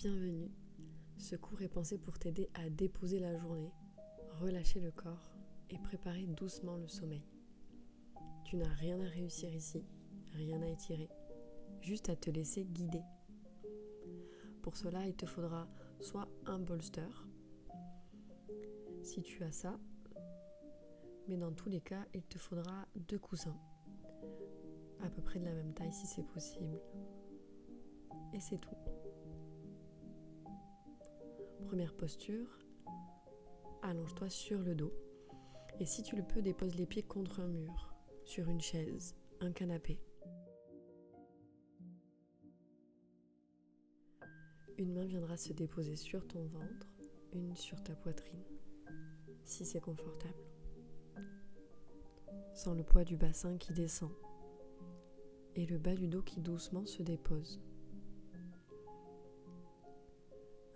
Bienvenue. Ce cours est pensé pour t'aider à déposer la journée, relâcher le corps et préparer doucement le sommeil. Tu n'as rien à réussir ici, rien à étirer, juste à te laisser guider. Pour cela, il te faudra soit un bolster, si tu as ça, mais dans tous les cas, il te faudra 2 coussins, à peu près de la même taille si c'est possible. Et c'est tout. Première posture, allonge-toi sur le dos. Et si tu le peux, dépose les pieds contre un mur, sur une chaise, un canapé. Une main viendra se déposer sur ton ventre, une sur ta poitrine, si c'est confortable. Sens le poids du bassin qui descend et le bas du dos qui doucement se dépose.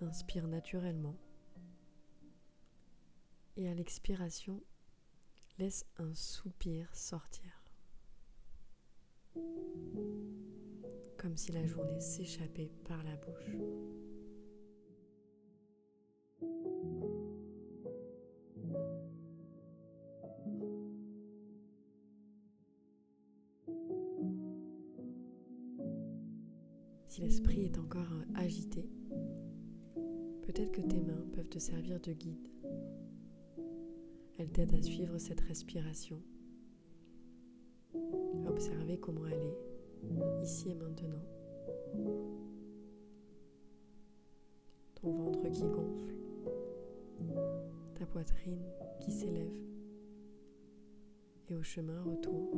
Inspire naturellement et à l'expiration, laisse un soupir sortir. Comme si la journée s'échappait par la bouche. Si l'esprit est encore agité, peut-être que tes mains peuvent te servir de guide. Elles t'aident à suivre cette respiration, à observer comment elle est, ici et maintenant. Ton ventre qui gonfle, ta poitrine qui s'élève, et au chemin retour,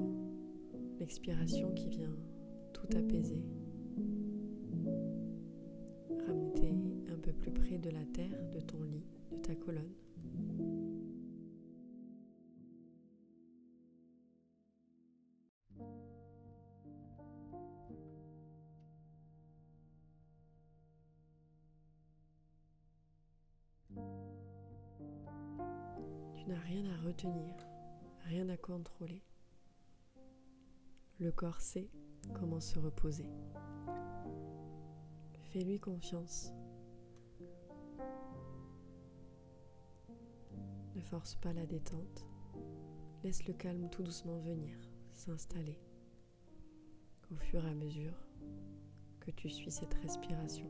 l'expiration qui vient tout apaiser. Ramener un peu plus près de la terre, de ton lit, de ta colonne. Tu n'as rien à retenir, rien à contrôler. Le corps sait comment se reposer. Fais-lui confiance. Ne force pas la détente. Laisse le calme tout doucement venir, s'installer. Au fur et à mesure que tu suis cette respiration.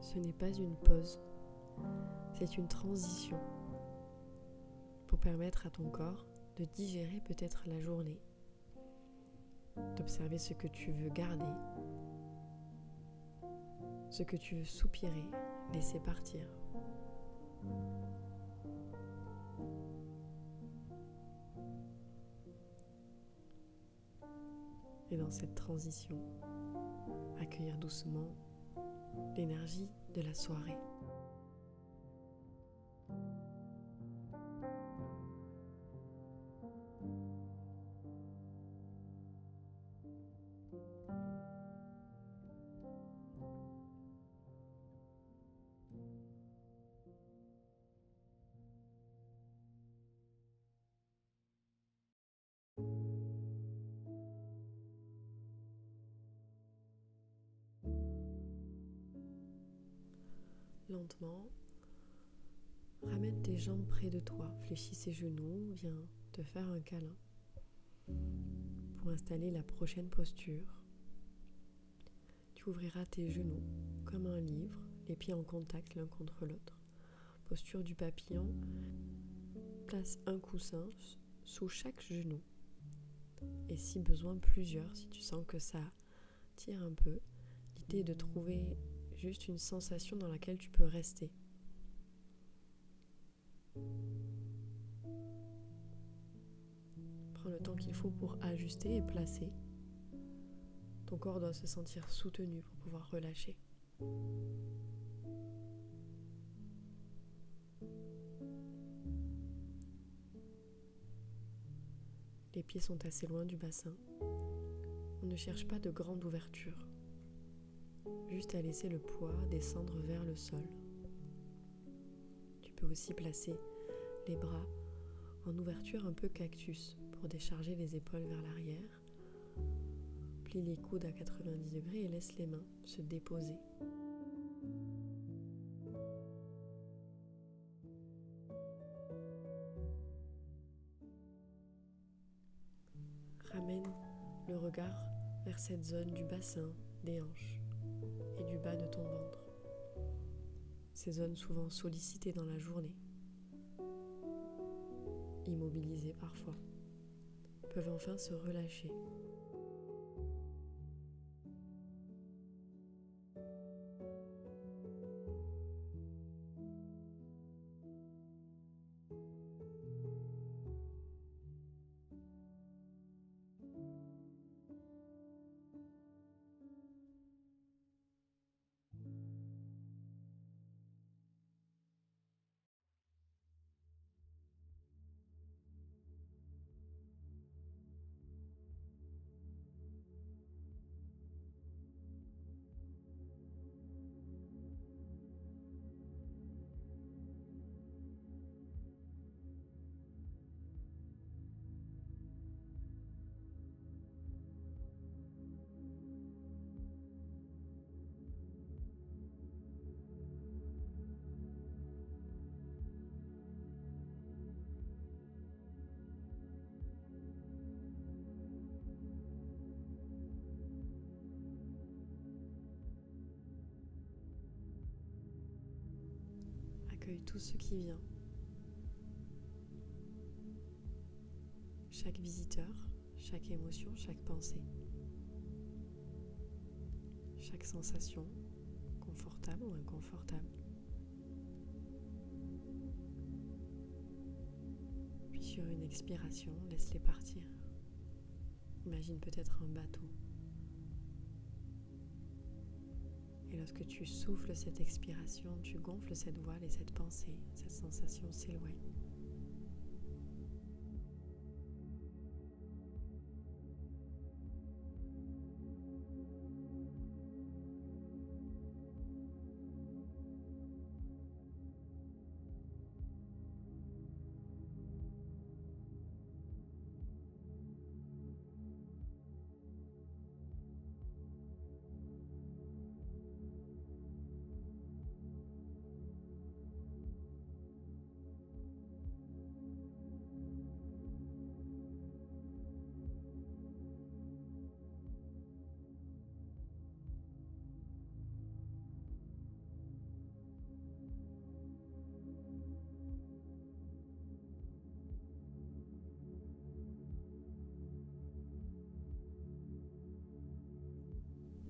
Ce n'est pas une pause, c'est une transition pour permettre à ton corps de digérer peut-être la journée, d'observer ce que tu veux garder, ce que tu veux soupirer, laisser partir. Et dans cette transition, accueillir doucement l'énergie de la soirée. Lentement, ramène tes jambes près de toi, fléchis ses genoux, viens te faire un câlin pour installer la prochaine posture. Tu ouvriras tes genoux comme un livre, les pieds en contact l'un contre l'autre. Posture du papillon, place un coussin sous chaque genou et si besoin plusieurs, si tu sens que ça tire un peu. L'idée est de trouver juste une sensation dans laquelle tu peux rester. Prends le temps qu'il faut pour ajuster et placer. Ton corps doit se sentir soutenu pour pouvoir relâcher. Les pieds sont assez loin du bassin. On ne cherche pas de grande ouverture, juste à laisser le poids descendre vers le sol. Tu peux aussi placer les bras en ouverture un peu cactus pour décharger les épaules vers l'arrière. Plie les coudes à 90 degrés et laisse les mains se déposer. Ramène le regard vers cette zone du bassin, des hanches et du bas de ton ventre. Ces zones souvent sollicitées dans la journée, immobilisées parfois, peuvent enfin se relâcher. Accueille tout ce qui vient. Chaque visiteur, chaque émotion, chaque pensée. Chaque sensation, confortable ou inconfortable. Puis sur une expiration, laisse-les partir. Imagine peut-être un bateau. Et lorsque tu souffles cette expiration, tu gonfles cette voile et cette pensée, cette sensation s'éloigne.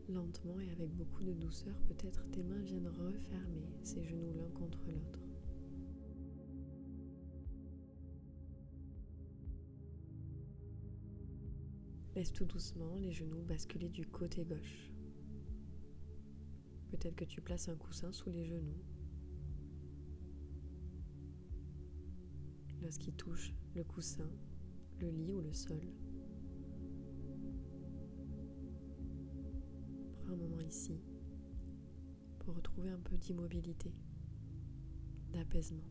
Lentement et avec beaucoup de douceur, peut-être tes mains viennent refermer ces genoux l'un contre l'autre. Laisse tout doucement les genoux basculer du côté gauche. Peut-être que tu places un coussin sous les genoux. Lorsqu'il touche le coussin, le lit ou le sol, prends un moment ici pour retrouver un peu d'immobilité, d'apaisement.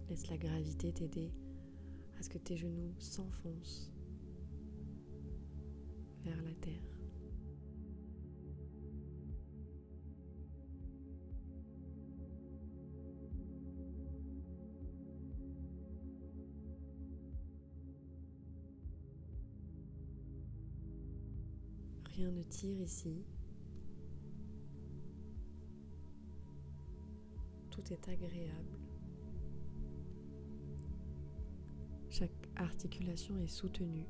Laisse la gravité t'aider à ce que tes genoux s'enfoncent vers la terre. Rien ne tire ici. Tout est agréable. Chaque articulation est soutenue.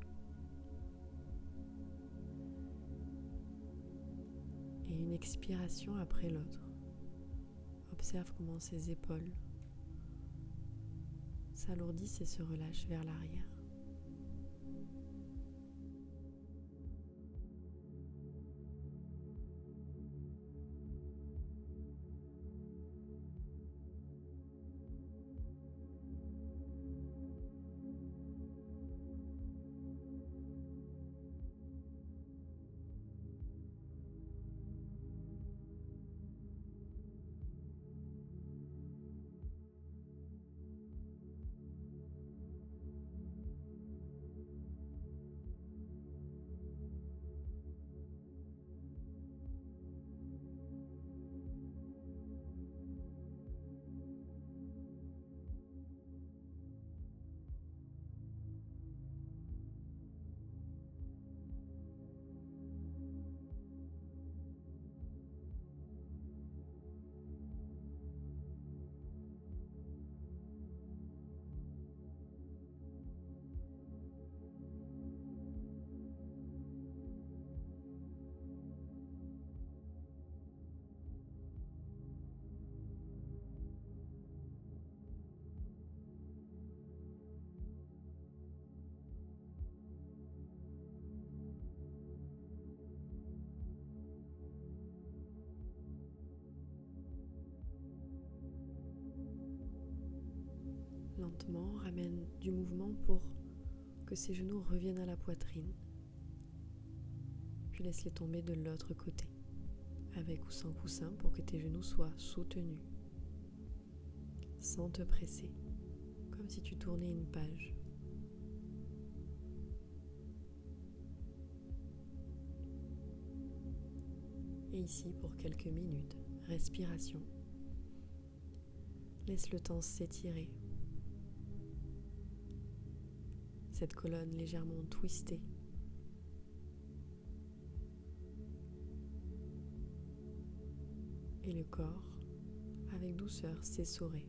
Et une expiration après l'autre. Observe comment ses épaules s'alourdissent et se relâchent vers l'arrière. Lentement, ramène du mouvement pour que ses genoux reviennent à la poitrine. Puis laisse-les tomber de l'autre côté, avec ou sans coussin, pour que tes genoux soient soutenus, sans te presser, comme si tu tournais une page. Et ici, pour quelques minutes, respiration. Laisse le temps s'étirer. Cette colonne légèrement twistée. Et le corps, avec douceur, s'essorer.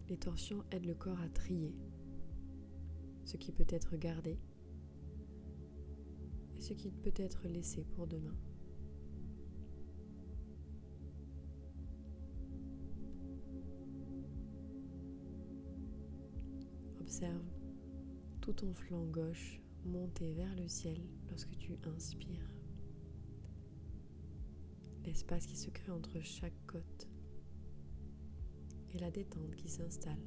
Les torsions aident le corps à trier ce qui peut être gardé et ce qui peut être laissé pour demain. Observe tout ton flanc gauche monter vers le ciel lorsque tu inspires. L'espace qui se crée entre chaque côte et la détente qui s'installe.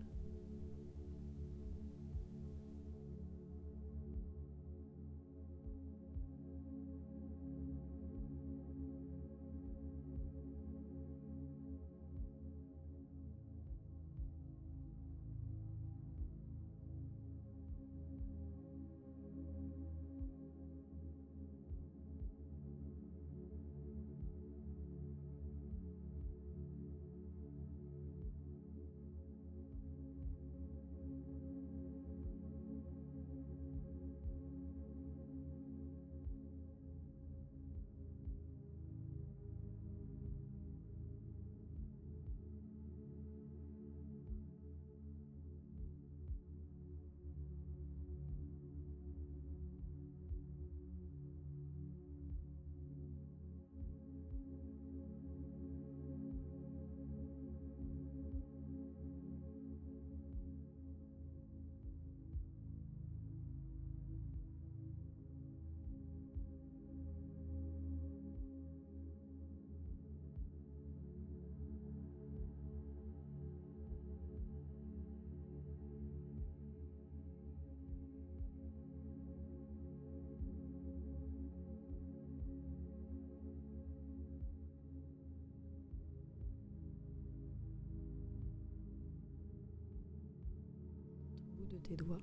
De tes doigts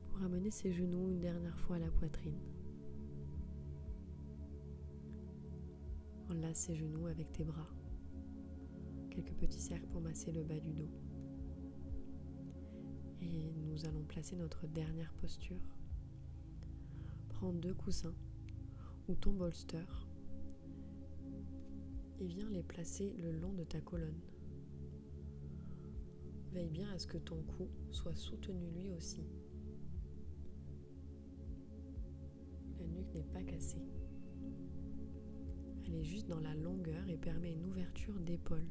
pour amener ses genoux une dernière fois à la poitrine. Enlace ses genoux avec tes bras. Quelques petits cercles pour masser le bas du dos. Et nous allons placer notre dernière posture. Prends 2 coussins ou ton bolster et viens les placer le long de ta colonne. Veille bien à ce que ton cou soit soutenu lui aussi. La nuque n'est pas cassée. Elle est juste dans la longueur et permet une ouverture d'épaule.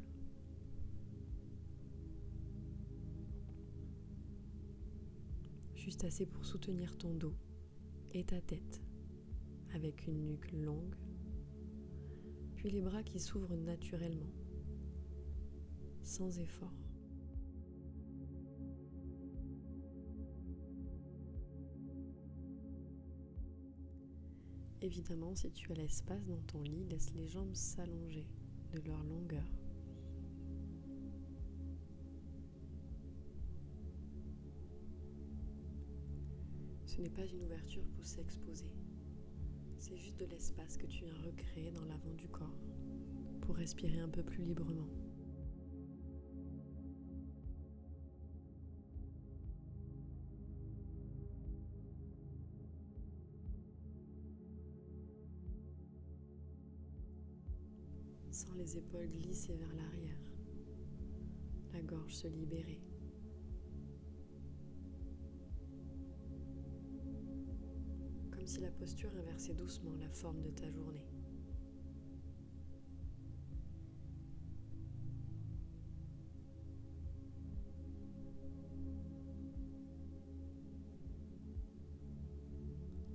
Juste assez pour soutenir ton dos et ta tête avec une nuque longue, puis les bras qui s'ouvrent naturellement, sans effort. Évidemment, si tu as l'espace dans ton lit, laisse les jambes s'allonger de leur longueur. Ce n'est pas une ouverture pour s'exposer. C'est juste de l'espace que tu viens recréer dans l'avant du corps pour respirer un peu plus librement. Sens les épaules glisser vers l'arrière, la gorge se libérer. Comme si la posture inversait doucement la forme de ta journée.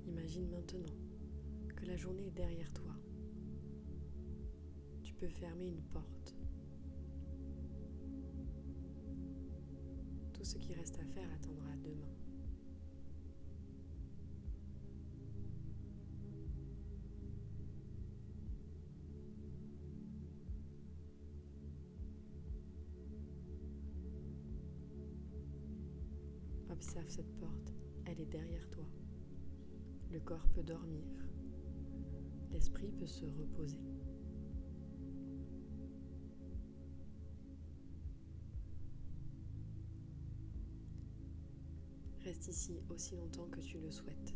Imagine maintenant que la journée est derrière toi. Tu peux fermer une porte. Tout ce qui reste à faire attendra demain. Observe cette porte, elle est derrière toi. Le corps peut dormir, l'esprit peut se reposer. Reste ici aussi longtemps que tu le souhaites.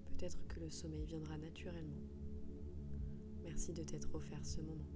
Peut-être que le sommeil viendra naturellement. Merci de t'être offert ce moment.